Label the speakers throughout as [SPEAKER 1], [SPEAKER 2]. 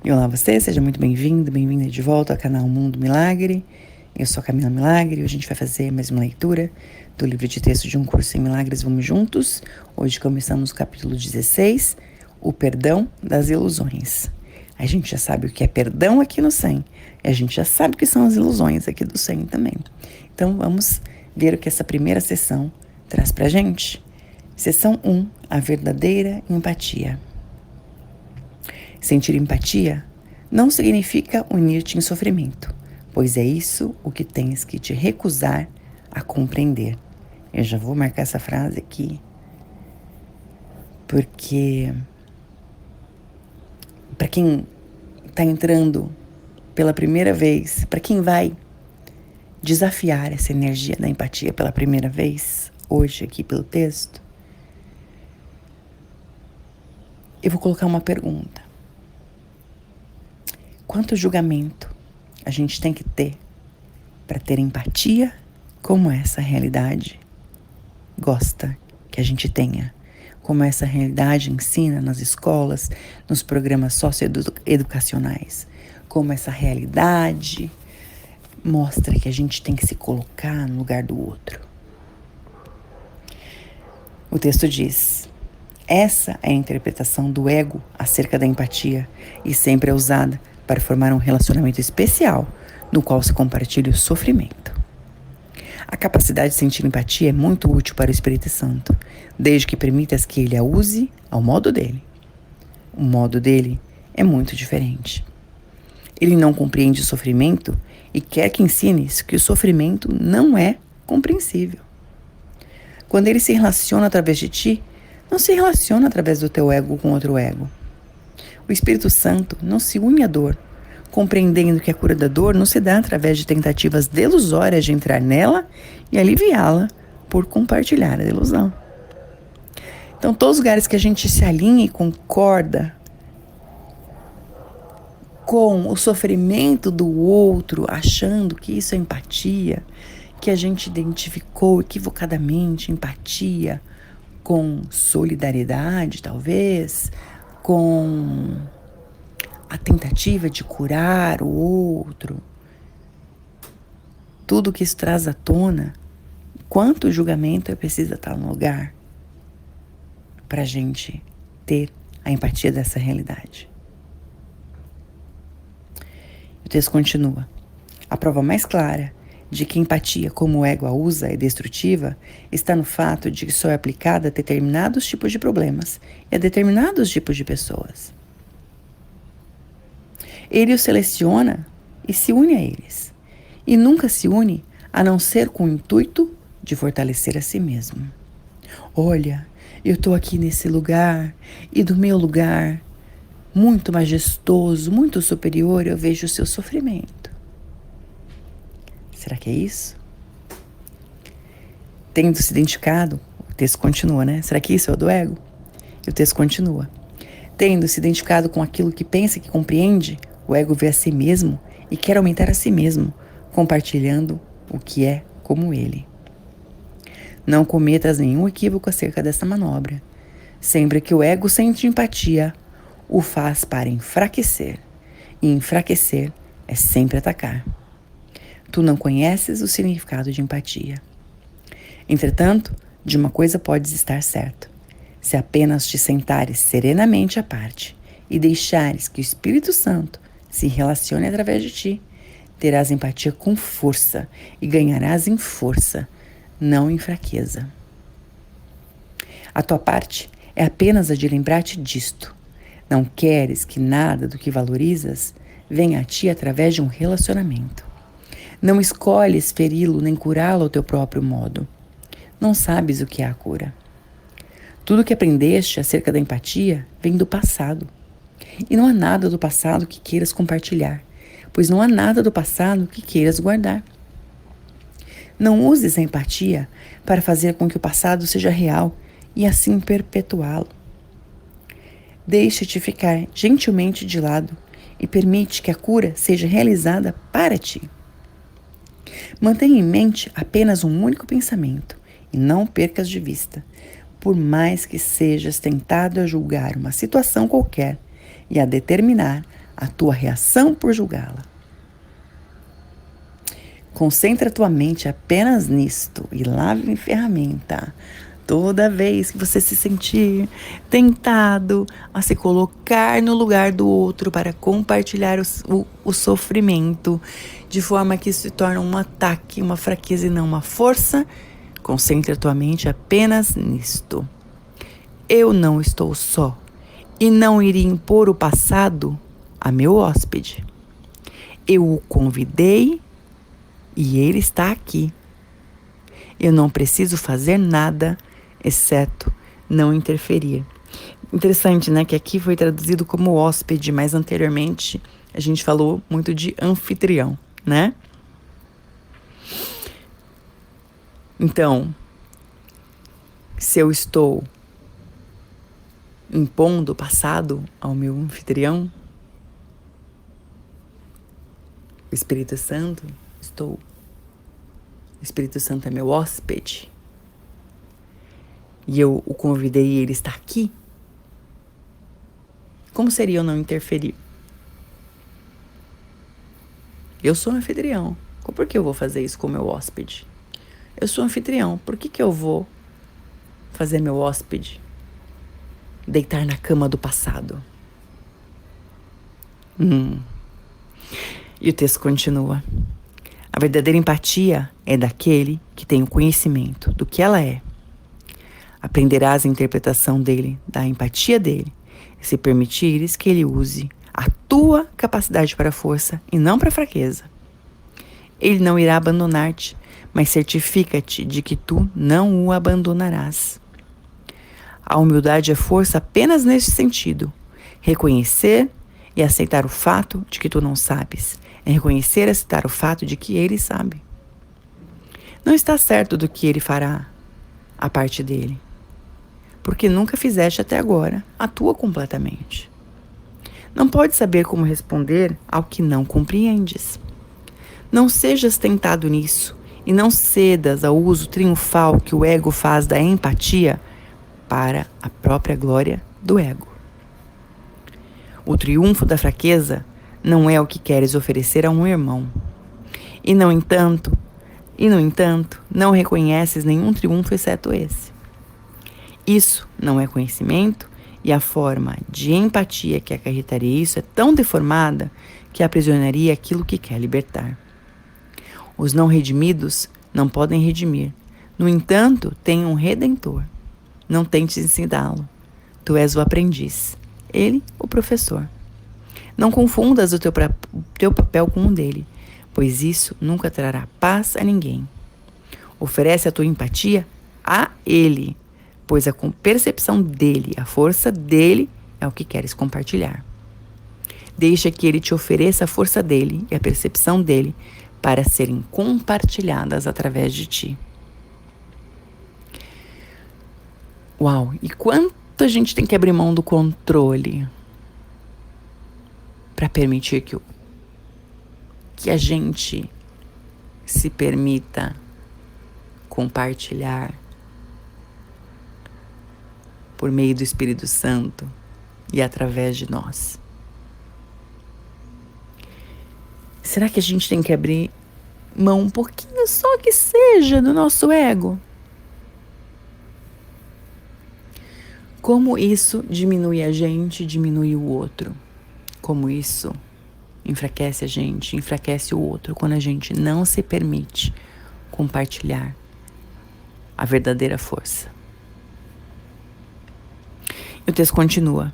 [SPEAKER 1] E olá você, seja muito bem-vindo, bem-vinda de volta ao canal Mundo Milagre. Eu sou a Camila Milagre e hoje a gente vai fazer mais uma leitura do livro de texto de Um Curso em Milagres. Vamos juntos? Hoje começamos o capítulo 16, o perdão das ilusões. A gente já sabe o que é perdão aqui no 100 e a gente já sabe o que são as ilusões aqui do 100 também. Então vamos ver o que essa primeira sessão traz pra gente. Sessão 1, a verdadeira empatia. Sentir empatia não significa unir-te em sofrimento, pois é isso o que tens que te recusar a compreender. Eu já vou marcar essa frase aqui, porque para quem está entrando pela primeira vez, para quem vai desafiar essa energia da empatia pela primeira vez, hoje aqui pelo texto, eu vou colocar uma pergunta. Quanto julgamento a gente tem que ter para ter empatia como essa realidade gosta que a gente tenha? Como essa realidade ensina nas escolas, nos programas socioeducacionais? Como essa realidade mostra que a gente tem que se colocar no lugar do outro? O texto diz: essa é a interpretação do ego acerca da empatia e sempre é usada para formar um relacionamento especial no qual se compartilha o sofrimento. A capacidade de sentir empatia é muito útil para o Espírito Santo, desde que permitas que ele a use ao modo dele. O modo dele é muito diferente. Ele não compreende o sofrimento e quer que ensines que o sofrimento não é compreensível. Quando ele se relaciona através de ti, não se relaciona através do teu ego com outro ego. O Espírito Santo não se une à dor, compreendendo que a cura da dor não se dá através de tentativas delusórias de entrar nela e aliviá-la por compartilhar a ilusão. Então, todos os lugares que a gente se alinha e concorda com o sofrimento do outro, achando que isso é empatia, que a gente identificou equivocadamente empatia com solidariedade, talvez, com a tentativa de curar o outro, tudo que isso traz à tona, quanto julgamento precisa estar no lugar para a gente ter a empatia dessa realidade. O texto continua. A prova mais clara de que empatia, como o ego a usa, é destrutiva, está no fato de que só é aplicada a determinados tipos de problemas e a determinados tipos de pessoas. Ele os seleciona e se une a eles, e nunca se une a não ser com o intuito de fortalecer a si mesmo. Olha, eu estou aqui nesse lugar, e do meu lugar, muito majestoso, muito superior, eu vejo o seu sofrimento. Será que é isso? Tendo se identificado, o texto continua, né? Será que isso é o do ego? E o texto continua. Tendo se identificado com aquilo que pensa e que compreende, o ego vê a si mesmo e quer aumentar a si mesmo, compartilhando o que é como ele. Não cometas nenhum equívoco acerca dessa manobra. Sempre que o ego sente empatia, o faz para enfraquecer. E enfraquecer é sempre atacar. Tu não conheces o significado de empatia. Entretanto, de uma coisa podes estar certo. Se apenas te sentares serenamente à parte e deixares que o Espírito Santo se relacione através de ti, terás empatia com força e ganharás em força, não em fraqueza. A tua parte é apenas a de lembrar-te disto. Não queres que nada do que valorizas venha a ti através de um relacionamento. Não escolhes feri-lo nem curá-lo ao teu próprio modo. Não sabes o que é a cura. Tudo que aprendeste acerca da empatia vem do passado. E não há nada do passado que queiras compartilhar, pois não há nada do passado que queiras guardar. Não uses a empatia para fazer com que o passado seja real e assim perpetuá-lo. Deixa-te ficar gentilmente de lado e permite que a cura seja realizada para ti. Mantenha em mente apenas um único pensamento e não percas de vista, por mais que sejas tentado a julgar uma situação qualquer e a determinar a tua reação por julgá-la. Concentra tua mente apenas nisto e lave a ferramenta. Toda vez que você se sentir tentado a se colocar no lugar do outro para compartilhar o sofrimento, de forma que isso se torna um ataque, uma fraqueza e não uma força, concentre a tua mente apenas nisto. Eu não estou só e não iria impor o passado a meu hóspede. Eu o convidei e ele está aqui. Eu não preciso fazer nada, exceto não interferir. Interessante, né? Que aqui foi traduzido como hóspede, mas anteriormente a gente falou muito de anfitrião, né? Então, se eu estou impondo o passado ao meu anfitrião, o Espírito Santo, o Espírito Santo é meu hóspede, e eu o convidei e ele está aqui, como seria eu não interferir? Eu sou anfitrião. Por que eu vou fazer isso com meu hóspede? Eu sou anfitrião. Por que eu vou fazer meu hóspede deitar na cama do passado? E o texto continua. A verdadeira empatia é daquele que tem o conhecimento do que ela é. Aprenderás a interpretação dele, da empatia dele, se permitires que ele use a tua capacidade para a força e não para a fraqueza. Ele não irá abandonar-te, mas certifica-te de que tu não o abandonarás. A humildade é força apenas neste sentido: reconhecer e aceitar o fato de que tu não sabes. É reconhecer e aceitar o fato de que ele sabe. Não está certo do que ele fará a parte dele, porque nunca fizeste até agora a tua completamente. Não podes saber como responder ao que não compreendes. Não sejas tentado nisso e não cedas ao uso triunfal que o ego faz da empatia para a própria glória do ego. O triunfo da fraqueza não é o que queres oferecer a um irmão. E, no entanto, não reconheces nenhum triunfo exceto esse. Isso não é conhecimento, e a forma de empatia que acarretaria isso é tão deformada que aprisionaria aquilo que quer libertar. Os não redimidos não podem redimir. No entanto, tem um redentor. Não tentes ensiná-lo. Tu és o aprendiz, ele o professor. Não confundas o teu papel com o dele, pois isso nunca trará paz a ninguém. Oferece a tua empatia a ele, pois a percepção dele, a força dele é o que queres compartilhar. Deixa que ele te ofereça a força dele e a percepção dele para serem compartilhadas através de ti. Uau! E quanto a gente tem que abrir mão do controle para permitir que a gente se permita compartilhar por meio do Espírito Santo e através de nós. Será que a gente tem que abrir mão um pouquinho só que seja do nosso ego? Como isso diminui a gente, diminui o outro? Como isso enfraquece a gente, enfraquece o outro quando a gente não se permite compartilhar a verdadeira força? E o texto continua.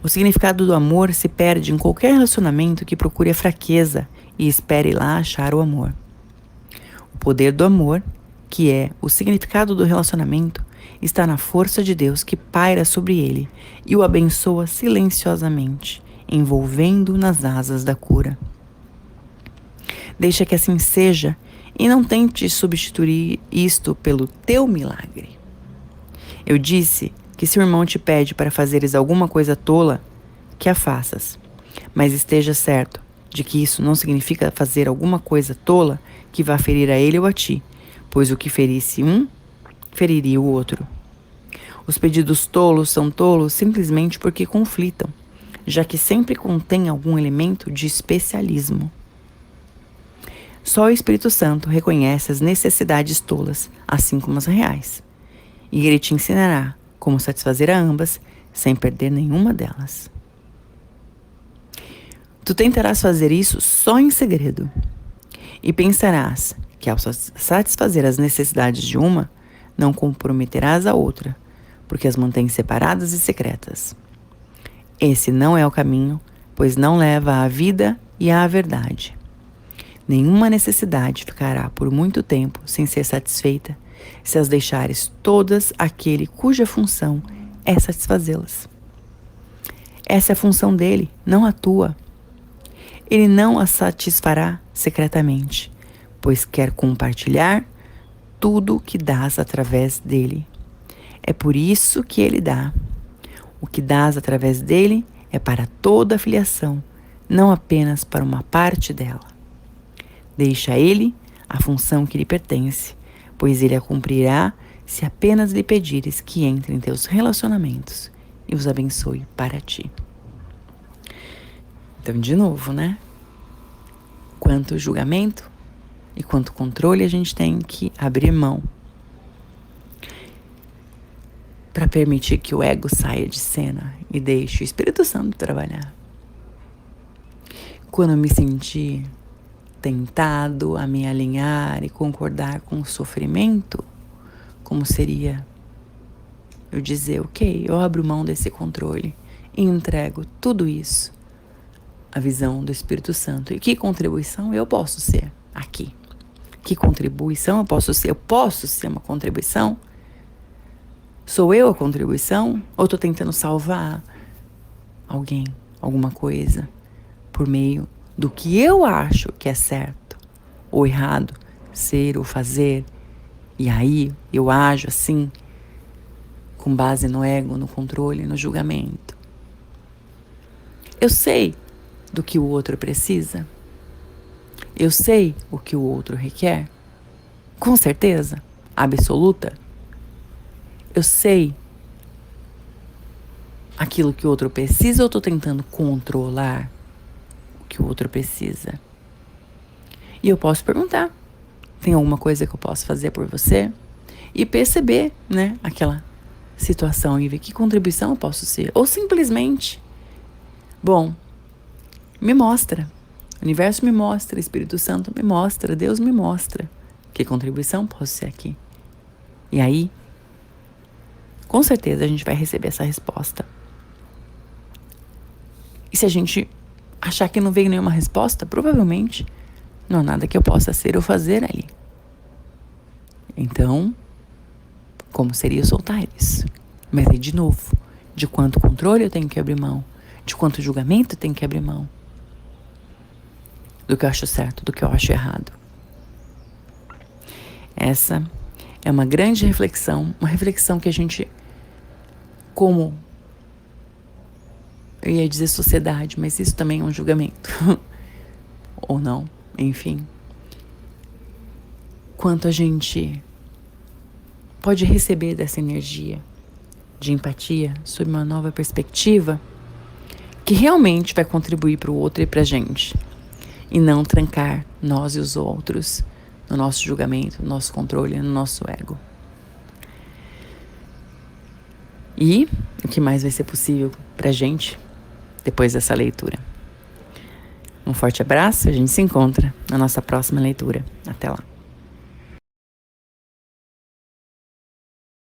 [SPEAKER 1] O significado do amor se perde em qualquer relacionamento que procure a fraqueza e espere lá achar o amor. O poder do amor, que é o significado do relacionamento, está na força de Deus que paira sobre ele e o abençoa silenciosamente, envolvendo-o nas asas da cura. Deixa que assim seja e não tente substituir isto pelo teu milagre. Eu disse que se o irmão te pede para fazeres alguma coisa tola, que a faças. Mas esteja certo de que isso não significa fazer alguma coisa tola que vá ferir a ele ou a ti, pois o que ferisse um, feriria o outro. Os pedidos tolos são tolos simplesmente porque conflitam. já que sempre contém algum elemento de especialismo. Só o Espírito Santo reconhece as necessidades tolas, assim como as reais, e ele te ensinará como satisfazer a ambas sem perder nenhuma delas. Tu tentarás fazer isso só em segredo, e pensarás que ao satisfazer as necessidades de uma, não comprometerás a outra, porque as mantém separadas e secretas. Esse não é o caminho, pois não leva à vida e à verdade. Nenhuma necessidade ficará por muito tempo sem ser satisfeita, se as deixares todas àquele cuja função é satisfazê-las. Essa é a função dele, não a tua. Ele não a satisfará secretamente, pois quer compartilhar tudo o que dás através dele. É por isso que ele dá. O que dás através dele é para toda a filiação, não apenas para uma parte dela. Deixa a ele a função que lhe pertence, pois ele a cumprirá se apenas lhe pedires que entre em teus relacionamentos e os abençoe para ti. Então, de novo, né? Quanto julgamento e quanto controle a gente tem que abrir mão para permitir que o ego saia de cena e deixe o Espírito Santo trabalhar. Quando eu me senti tentado a me alinhar e concordar com o sofrimento, como seria eu dizer, ok, eu abro mão desse controle e entrego tudo isso à visão do Espírito Santo. E que contribuição eu posso ser aqui? Que contribuição eu posso ser? Eu posso ser uma contribuição? Sou eu a contribuição? Ou estou tentando salvar alguém, alguma coisa, por meio do que eu acho que é certo ou errado ser ou fazer? E aí eu ajo assim, com base no ego, no controle, no julgamento. Eu sei do que o outro precisa. Eu sei o que o outro requer. Com certeza absoluta. Eu sei aquilo que o outro precisa ou estou tentando controlar o que o outro precisa? E eu posso perguntar, tem alguma coisa que eu posso fazer por você? E perceber, né, aquela situação e ver que contribuição eu posso ser. Ou simplesmente, bom, me mostra. O universo me mostra, o Espírito Santo me mostra, Deus me mostra que contribuição posso ser aqui. E aí, com certeza a gente vai receber essa resposta. E se a gente achar que não veio nenhuma resposta, provavelmente não há nada que eu possa ser ou fazer ali. Então, como seria soltar isso? Mas aí, de novo, de quanto controle eu tenho que abrir mão, de quanto julgamento eu tenho que abrir mão, do que eu acho certo, do que eu acho errado. Essa é uma grande reflexão, uma reflexão que a gente, como, eu ia dizer sociedade, mas isso também é um julgamento, ou não, enfim. Quanto a gente pode receber dessa energia de empatia sob uma nova perspectiva que realmente vai contribuir para o outro e para a gente, e não trancar nós e os outros no nosso julgamento, no nosso controle, no nosso ego. E o que mais vai ser possível para a gente depois dessa leitura? Um forte abraço, a gente se encontra na nossa próxima leitura. Até lá.